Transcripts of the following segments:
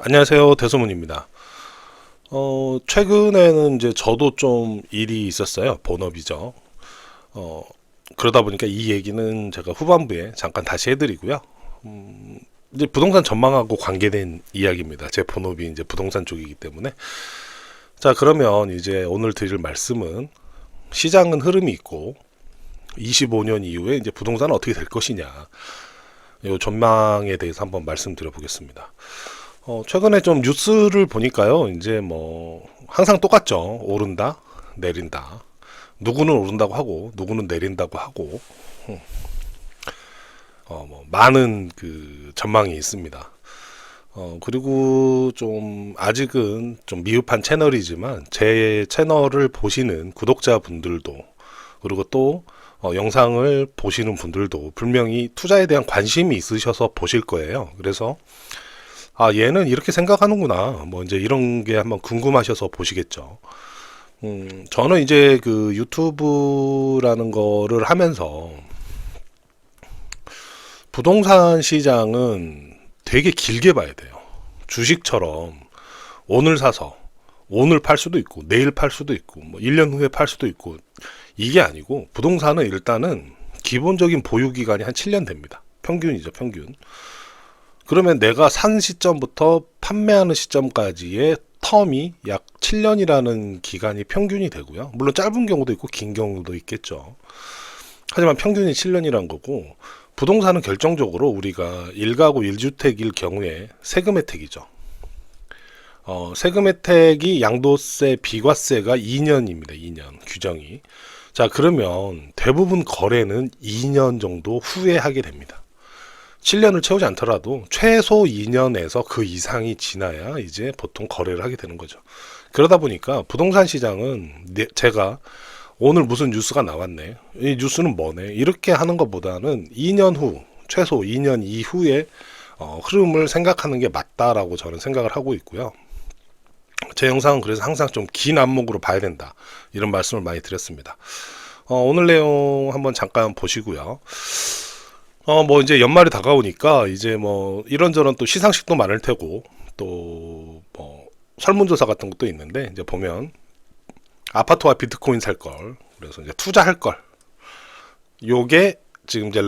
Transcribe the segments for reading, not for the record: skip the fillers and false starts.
안녕하세요. 대소문입니다. 최근에는 이제 저도 좀 일이 있었어요. 본업이죠. 어, 그러다 보니까 이 얘기는 제가 후반부에 잠깐 다시 해드리고요. 이제 부동산 전망하고 관계된 이야기입니다. 제 본업이 이제 부동산 쪽이기 때문에. 자, 그러면 이제 오늘 드릴 말씀은 시장은 흐름이 있고 25년 이후에 이제 부동산은 어떻게 될 것이냐. 이 전망에 대해서 한번 말씀드려 보겠습니다. 최근에 좀 뉴스를 보니까요, 이제 뭐, 항상 똑같죠. 오른다, 내린다. 누구는 오른다고 하고, 누구는 내린다고 하고, 뭐, 많은 그 전망이 있습니다. 그리고 좀, 아직은 좀 미흡한 채널이지만, 제 채널을 보시는 구독자분들도, 그리고 또, 영상을 보시는 분들도 분명히 투자에 대한 관심이 있으셔서 보실 거예요. 그래서, 아, 얘는 이렇게 생각하는구나. 뭐, 이제 이런 게 한번 궁금하셔서 보시겠죠. 저는 이제 그 유튜브라는 거를 하면서 부동산 시장은 되게 길게 봐야 돼요. 주식처럼 오늘 사서 오늘 팔 수도 있고 내일 팔 수도 있고 뭐 1년 후에 팔 수도 있고 이게 아니고 부동산은 일단은 기본적인 보유 기간이 한 7년 됩니다. 평균이죠, 평균. 그러면 내가 산 시점부터 판매하는 시점까지의 텀이 약 7년이라는 기간이 평균이 되고요. 물론 짧은 경우도 있고 긴 경우도 있겠죠. 하지만 평균이 7년이란 거고, 부동산은 결정적으로 우리가 1가구 1주택일 경우에 세금 혜택이죠. 세금 혜택이 양도세, 비과세가 2년입니다. 2년 규정이. 자, 그러면 대부분 거래는 2년 정도 후에 하게 됩니다. 7년을 채우지 않더라도 최소 2년에서 그 이상이 지나야 이제 보통 거래를 하게 되는 거죠. 그러다 보니까 부동산 시장은 제가 오늘 무슨 뉴스가 나왔네, 이 뉴스는 뭐네, 이렇게 하는 것보다는 2년 후, 최소 2년 이후에 흐름을 생각하는 게 맞다라고 저는 생각을 하고 있고요. 제 영상은 그래서 항상 좀 긴 안목으로 봐야 된다, 이런 말씀을 많이 드렸습니다. 오늘 내용 한번 잠깐 보시고요. 뭐 이제 연말이 다가오니까 이제 뭐 이런저런 또 시상식도 많을 테고 또 뭐 설문조사 같은 것도 있는데, 이제 보면 아파트와 비트코인 살 걸, 그래서 이제 투자할 걸, 요게 지금 이제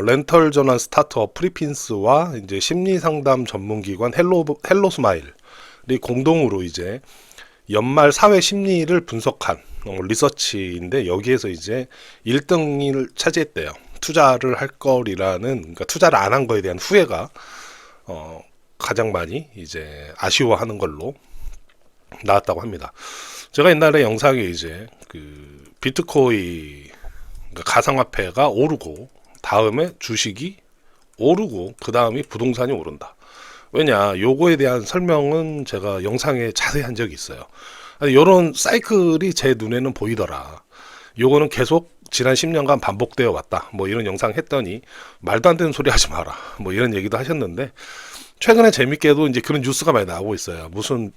렌털 전환 스타트업 프리핀스와 이제 심리 상담 전문기관 헬로 스마일이 공동으로 이제 연말 사회 심리를 분석한 리서치인데, 여기에서 이제 1등을 차지했대요. 투자를 할 거리라는, 그러니까 투자를 안 한 거에 대한 후회가 가장 많이 이제 아쉬워하는 걸로 나왔다고 합니다. 제가 옛날에 영상에 이제 그 비트코인, 그러니까 가상화폐가 오르고 다음에 주식이 오르고 그 다음이 부동산이 오른다. 왜냐, 요거에 대한 설명은 제가 영상에 자세히 한 적이 있어요. 이런 사이클이 제 눈에는 보이더라. 요거는 계속 지난 10년간 반복되어 왔다. 뭐 이런 영상 했더니 말도 안 되는 소리 하지 마라. 뭐 이런 얘기도 하셨는데, 최근에 재밌게도 이제 그런 뉴스가 많이 나오고 있어요. 무슨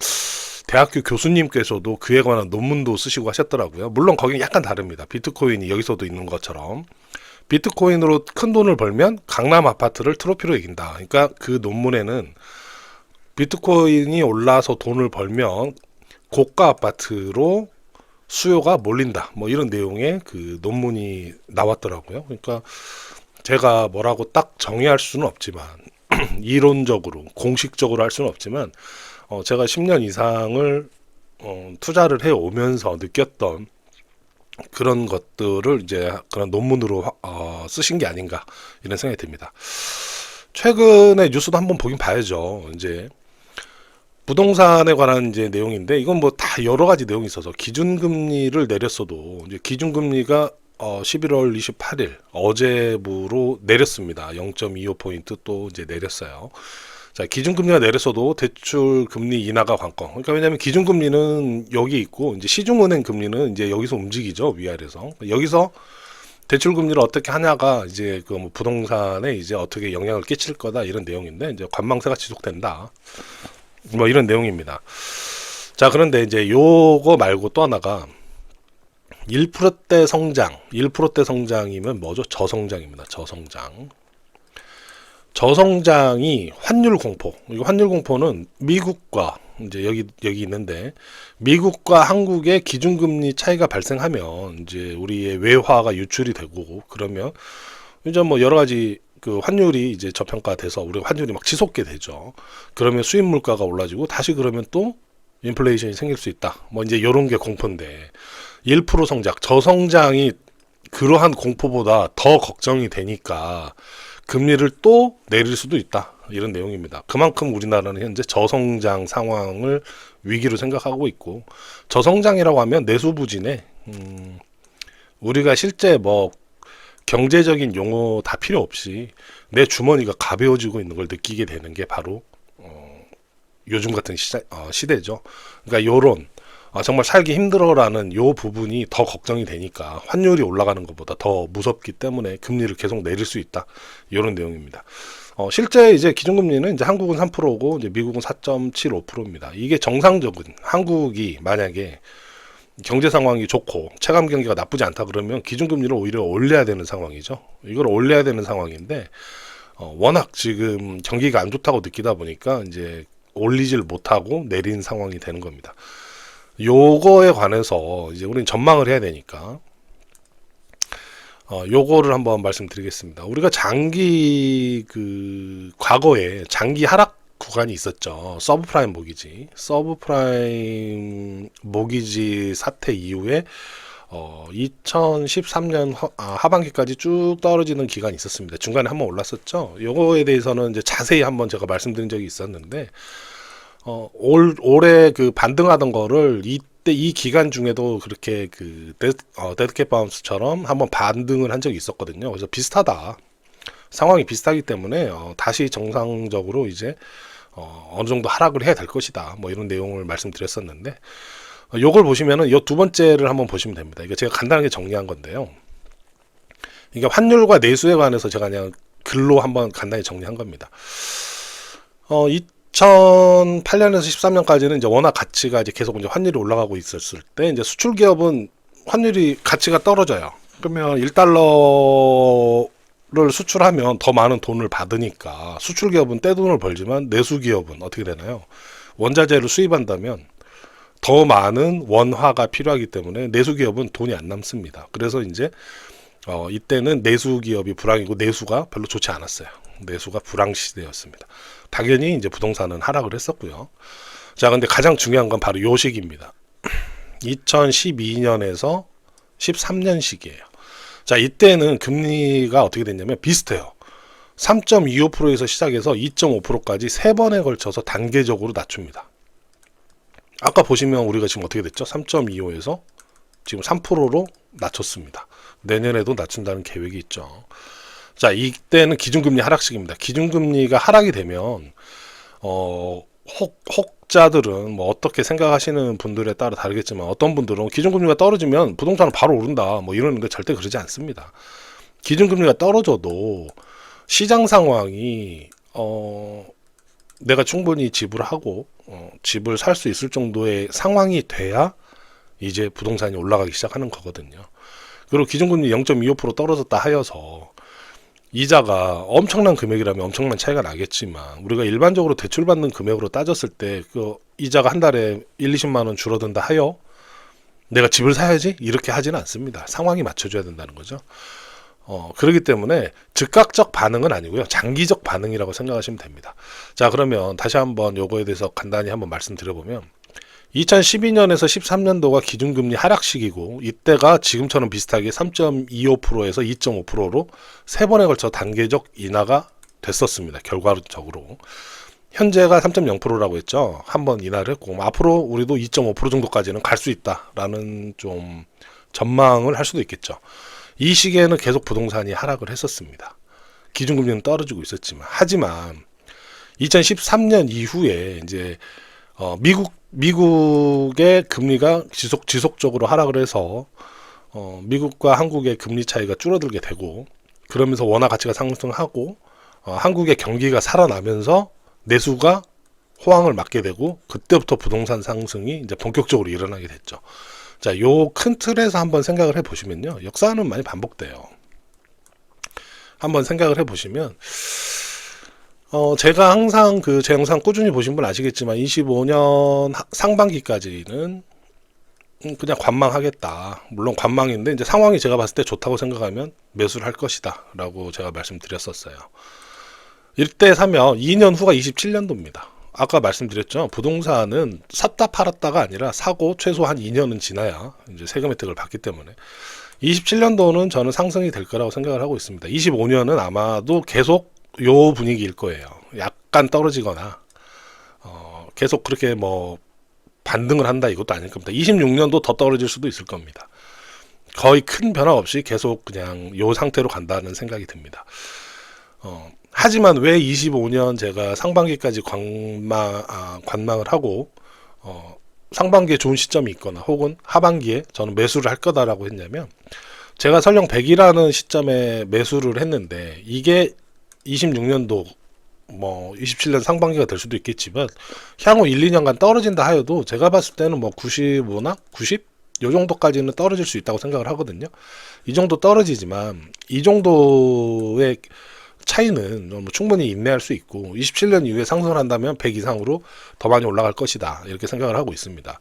대학교 교수님께서도 그에 관한 논문도 쓰시고 하셨더라고요. 물론 거긴 약간 다릅니다. 비트코인이 여기서도 있는 것처럼 비트코인으로 큰 돈을 벌면 강남 아파트를 트로피로 이긴다. 그러니까 그 논문에는 비트코인이 올라서 돈을 벌면 고가 아파트로 수요가 몰린다, 뭐 이런 내용의 그 논문이 나왔더라고요. 그러니까 제가 뭐라고 딱 정의할 수는 없지만 이론적으로 공식적으로 할 수는 없지만 제가 10년 이상을 투자를 해 오면서 느꼈던 그런 것들을 이제 그런 논문으로 쓰신 게 아닌가, 이런 생각이 듭니다. 최근에 뉴스도 한번 보긴 봐야죠. 이제 부동산에 관한 이제 내용인데, 이건 뭐 다 여러 가지 내용이 있어서 기준금리를 내렸어도 이제 기준금리가 11월 28일 어제부로 내렸습니다. 0.25포인트 또 이제 내렸어요. 자, 기준금리가 내렸어도 대출 금리 인하가 관건. 그러니까 왜냐하면 기준금리는 여기 있고 이제 시중은행 금리는 이제 여기서 움직이죠, 위아래서. 여기서 대출 금리를 어떻게 하냐가 이제 그 뭐 부동산에 이제 어떻게 영향을 끼칠 거다, 이런 내용인데, 이제 관망세가 지속된다, 뭐 이런 내용입니다. 자, 그런데 이제 요거 말고 또 하나가 1%대 성장. 1%대 성장이면 뭐죠? 저성장입니다. 저성장. 저성장이 환율 공포. 이거 환율 공포는 미국과 이제 여기 있는데 미국과 한국의 기준금리 차이가 발생하면 이제 우리의 외화가 유출이 되고 그러면 이제 뭐 여러 가지 그 환율이 이제 저평가돼서 우리 환율이 막 치솟게 되죠. 그러면 수입 물가가 올라지고 다시 그러면 또 인플레이션이 생길 수 있다. 뭐 이제 이런 게 공포인데 1% 성장, 저성장이 그러한 공포보다 더 걱정이 되니까 금리를 또 내릴 수도 있다. 이런 내용입니다. 그만큼 우리나라는 현재 저성장 상황을 위기로 생각하고 있고 저성장이라고 하면 내수부진에 우리가 실제 뭐 경제적인 용어 다 필요 없이 내 주머니가 가벼워지고 있는 걸 느끼게 되는 게 바로 요즘 같은 시대죠. 그러니까 요런 정말 살기 힘들어라는 요 부분이 더 걱정이 되니까 환율이 올라가는 것보다 더 무섭기 때문에 금리를 계속 내릴 수 있다. 이런 내용입니다. 실제 이제 기준금리는 이제 한국은 3%고 이제 미국은 4.75%입니다. 이게 정상적인 한국이 만약에 경제 상황이 좋고 체감 경기가 나쁘지 않다 그러면 기준금리를 오히려 올려야 되는 상황이죠. 이걸 올려야 되는 상황인데 워낙 지금 경기가 안 좋다고 느끼다 보니까 이제 올리질 못하고 내린 상황이 되는 겁니다. 요거에 관해서 이제 우리는 전망을 해야 되니까 요거를 한번 말씀드리겠습니다. 우리가 과거에 장기 하락 구간이 있었죠. 서브프라임 모기지 사태 이후에 2013년 하반기까지 쭉 떨어지는 기간이 있었습니다. 중간에 한번 올랐었죠. 요거에 대해서는 이제 자세히 한번 제가 말씀드린 적이 있었는데 올해 그 반등하던 거를 이때 이 기간 중에도 그렇게 그 데드캣 바운스처럼 한번 반등을 한 적이 있었거든요. 그래서 비슷하다. 상황이 비슷하기 때문에 다시 정상적으로 이제 어느 정도 하락을 해야 될 것이다. 뭐 이런 내용을 말씀드렸었는데 요걸 보시면은 요 두 번째를 한번 보시면 됩니다. 이게 제가 간단하게 정리한 건데요. 이게 환율과 내수에 관해서 제가 그냥 글로 한번 간단히 정리한 겁니다. 2008년에서 13년까지는 이제 워낙 가치가 이제 계속 이제 환율이 올라가고 있었을 때 이제 수출 기업은 환율이 가치가 떨어져요. 그러면 1달러를 수출하면 더 많은 돈을 받으니까 수출 기업은 떼돈을 벌지만 내수 기업은 어떻게 되나요? 원자재를 수입한다면 더 많은 원화가 필요하기 때문에 내수 기업은 돈이 안 남습니다. 그래서 이제 이때는 내수 기업이 불황이고 내수가 별로 좋지 않았어요. 내수가 불황 시대였습니다. 당연히 이제 부동산은 하락을 했었고요. 자, 근데 가장 중요한 건 바로 요 시기입니다. 2012년에서 13년 시기예요. 자, 이때는 금리가 어떻게 됐냐면 비슷해요. 3.25%에서 시작해서 2.5%까지 3번에 걸쳐서 단계적으로 낮춥니다. 아까 보시면 우리가 지금 어떻게 됐죠? 3.25에서 지금 3%로 낮췄습니다. 내년에도 낮춘다는 계획이 있죠. 자, 이때는 기준금리 하락식입니다. 기준금리가 하락이 되면 혹자들은 뭐 어떻게 생각하시는 분들에 따라 다르겠지만 어떤 분들은 기준금리가 떨어지면 부동산은 바로 오른다 뭐 이러는데 절대 그러지 않습니다. 기준금리가 떨어져도 시장 상황이 내가 충분히 지불하고 집을 살 수 있을 정도의 상황이 돼야 이제 부동산이 올라가기 시작하는 거거든요. 그리고 기준금리 0.25% 떨어졌다 하여서 이자가 엄청난 금액이라면 엄청난 차이가 나겠지만 우리가 일반적으로 대출받는 금액으로 따졌을 때 그 이자가 한 달에 1-20만 원 줄어든다 하여 내가 집을 사야지 이렇게 하지는 않습니다. 상황이 맞춰줘야 된다는 거죠. 그렇기 때문에 즉각적 반응은 아니고요. 장기적 반응이라고 생각하시면 됩니다. 자, 그러면 다시 한번 요거에 대해서 간단히 한번 말씀드려보면 2012년에서 13년도가 기준금리 하락시기고 이때가 지금처럼 비슷하게 3.25%에서 2.5%로 3번에 걸쳐 단계적 인하가 됐었습니다. 결과적으로. 현재가 3.0%라고 했죠. 한 번 인하를 했고 앞으로 우리도 2.5% 정도까지는 갈 수 있다라는 좀 전망을 할 수도 있겠죠. 이 시기에는 계속 부동산이 하락을 했었습니다. 기준금리는 떨어지고 있었지만 하지만 2013년 이후에 이제 미국의 금리가 지속적으로 하락을 해서 미국과 한국의 금리 차이가 줄어들게 되고 그러면서 원화 가치가 상승하고 한국의 경기가 살아나면서 내수가 호황을 맞게 되고 그때부터 부동산 상승이 이제 본격적으로 일어나게 됐죠. 자, 요 큰 틀에서 한번 생각을 해보시면요. 역사는 많이 반복돼요. 한번 생각을 해보시면 제가 항상 제 영상 꾸준히 보신 분 아시겠지만 25년 상반기까지는 그냥 관망하겠다. 물론 관망인데 이제 상황이 제가 봤을 때 좋다고 생각하면 매수를 할 것이다 라고 제가 말씀드렸었어요. 이때 사면 2년 후가 27년도입니다. 아까 말씀드렸죠. 부동산은 샀다 팔았다가 아니라 사고 최소 한 2년은 지나야 이제 세금 혜택을 받기 때문에 27년도는 저는 상승이 될 거라고 생각을 하고 있습니다. 25년은 아마도 계속 요 분위기일 거예요. 약간 떨어지거나 계속 그렇게 뭐 반등을 한다 이것도 아닐 겁니다. 26년도 더 떨어질 수도 있을 겁니다. 거의 큰 변화 없이 계속 그냥 요 상태로 간다는 생각이 듭니다. 하지만 왜 25년 제가 상반기까지 관망을 하고 상반기에 좋은 시점이 있거나 혹은 하반기에 저는 매수를 할 거다라고 했냐면, 제가 설령 100이라는 시점에 매수를 했는데 이게 26년도 뭐 27년 상반기가 될 수도 있겠지만 향후 1, 2년간 떨어진다 하여도 제가 봤을 때는 뭐 95나 90? 요 정도까지는 떨어질 수 있다고 생각을 하거든요. 이 정도 떨어지지만 이 정도의 차이는 뭐 충분히 인내할 수 있고 27년 이후에 상승을 한다면 100 이상으로 더 많이 올라갈 것이다 이렇게 생각을 하고 있습니다.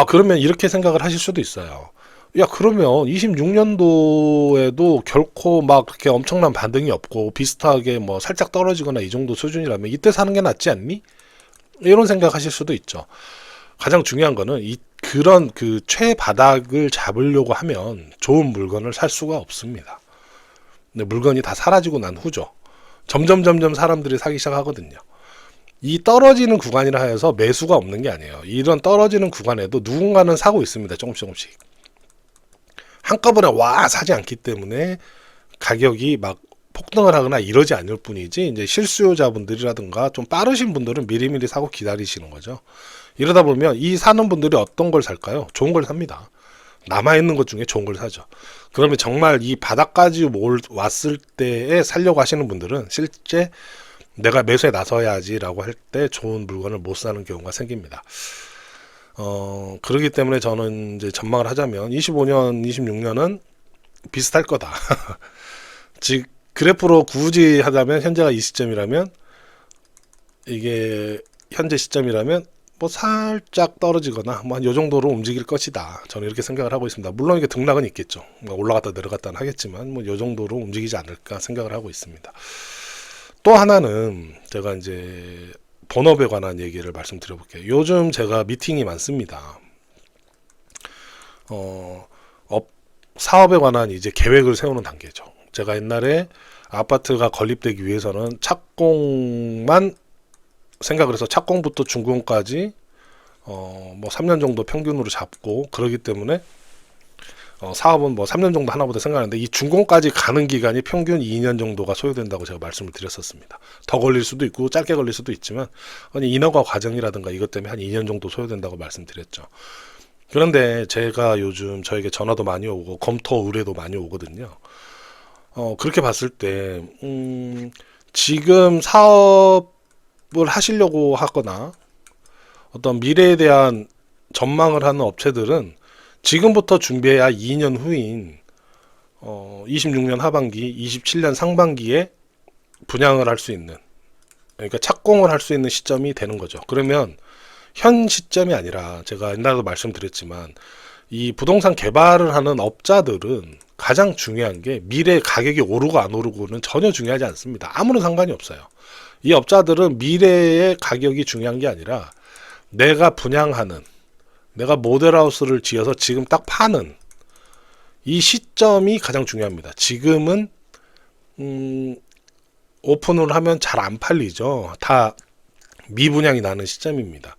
그러면 이렇게 생각을 하실 수도 있어요. 야, 그러면 26년도에도 결코 막 그렇게 엄청난 반등이 없고 비슷하게 뭐 살짝 떨어지거나 이 정도 수준이라면 이때 사는 게 낫지 않니? 이런 생각하실 수도 있죠. 가장 중요한 거는 그런 최바닥을 잡으려고 하면 좋은 물건을 살 수가 없습니다. 근데 물건이 다 사라지고 난 후죠. 점점 사람들이 사기 시작하거든요. 이 떨어지는 구간이라 해서 매수가 없는 게 아니에요. 이런 떨어지는 구간에도 누군가는 사고 있습니다. 조금씩. 한꺼번에 사지 않기 때문에 가격이 막 폭등을 하거나 이러지 않을 뿐이지, 이제 실수요자분들이라든가 좀 빠르신 분들은 미리미리 사고 기다리시는 거죠. 이러다 보면 이 사는 분들이 어떤 걸 살까요? 좋은 걸 삽니다. 남아있는 것 중에 좋은 걸 사죠. 그러면 정말 이 바닥까지 왔을 때에 살려고 하시는 분들은 실제 내가 매수에 나서야지 라고 할 때 좋은 물건을 못 사는 경우가 생깁니다. 그렇기 때문에 저는 이제 전망을 하자면 25년, 26년은 비슷할 거다. 즉, 그래프로 굳이 하자면 현재가 이 시점이라면, 이게 현재 시점이라면 뭐 살짝 떨어지거나 뭐 한 요 정도로 움직일 것이다. 저는 이렇게 생각을 하고 있습니다. 물론 이게 등락은 있겠죠. 뭐 올라갔다 내려갔다 하겠지만 뭐 요 정도로 움직이지 않을까 생각을 하고 있습니다. 또 하나는 제가 이제 본업에 관한 얘기를 말씀드려 볼게요. 요즘 제가 미팅이 많습니다. 사업에 관한 이제 계획을 세우는 단계죠. 제가 옛날에 아파트가 건립되기 위해서는 착공만 생각을 해서 착공부터 준공까지 뭐 3년 정도 평균으로 잡고, 그러기 때문에 사업은 뭐 3년 정도 하나보다 생각하는데 이 준공까지 가는 기간이 평균 2년 정도가 소요된다고 제가 말씀을 드렸었습니다. 더 걸릴 수도 있고 짧게 걸릴 수도 있지만 인허가 과정이라든가 이것 때문에 한 2년 정도 소요된다고 말씀드렸죠. 그런데 제가 요즘 저에게 전화도 많이 오고 검토 의뢰도 많이 오거든요. 그렇게 봤을 때 지금 사업을 하시려고 하거나 어떤 미래에 대한 전망을 하는 업체들은 지금부터 준비해야 2년 후인 26년 하반기, 27년 상반기에 분양을 할 수 있는, 그러니까 착공을 할 수 있는 시점이 되는 거죠. 그러면 현 시점이 아니라, 제가 옛날에도 말씀드렸지만 이 부동산 개발을 하는 업자들은 가장 중요한 게 미래 가격이 오르고 안 오르고는 전혀 중요하지 않습니다. 아무런 상관이 없어요. 이 업자들은 미래의 가격이 중요한 게 아니라 내가 분양하는, 내가 모델하우스를 지어서 지금 딱 파는 이 시점이 가장 중요합니다. 지금은 오픈을 하면 잘 안 팔리죠. 다 미분양이 나는 시점입니다.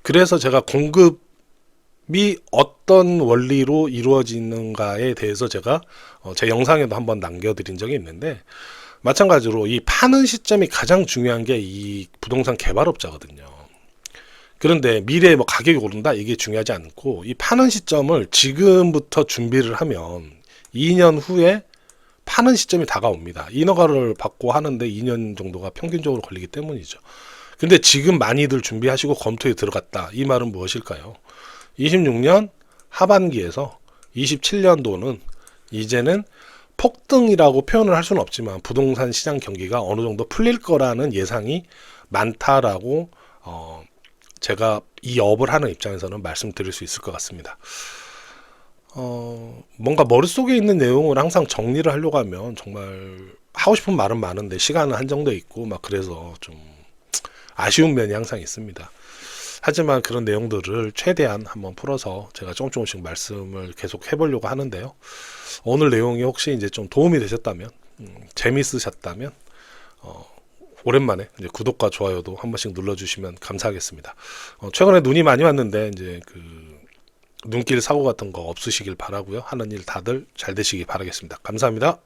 그래서 제가 공급이 어떤 원리로 이루어지는가에 대해서 제가 제 영상에도 한번 남겨드린 적이 있는데, 마찬가지로 이 파는 시점이 가장 중요한 게 이 부동산 개발업자거든요. 그런데 미래에 뭐 가격이 오른다 이게 중요하지 않고, 이 파는 시점을 지금부터 준비를 하면 2년 후에 파는 시점이 다가옵니다. 인허가를 받고 하는데 2년 정도가 평균적으로 걸리기 때문이죠. 근데 지금 많이들 준비하시고 검토에 들어갔다, 이 말은 무엇일까요? 26년 하반기에서 27년도는 이제는 폭등이라고 표현을 할 수는 없지만 부동산 시장 경기가 어느 정도 풀릴 거라는 예상이 많다라고 제가 이 업을 하는 입장에서는 말씀드릴 수 있을 것 같습니다. 뭔가 머릿속에 있는 내용을 항상 정리를 하려고 하면 정말 하고 싶은 말은 많은데 시간은 한정돼 있고 막 그래서 좀 아쉬운 면이 항상 있습니다. 하지만 그런 내용들을 최대한 한번 풀어서 제가 조금씩 말씀을 계속 해보려고 하는데요. 오늘 내용이 혹시 이제 좀 도움이 되셨다면, 재밌으셨다면, 오랜만에 이제 구독과 좋아요도 한 번씩 눌러주시면 감사하겠습니다. 최근에 눈이 많이 왔는데 이제 그 눈길 사고 같은 거 없으시길 바라고요. 하는 일 다들 잘 되시길 바라겠습니다. 감사합니다.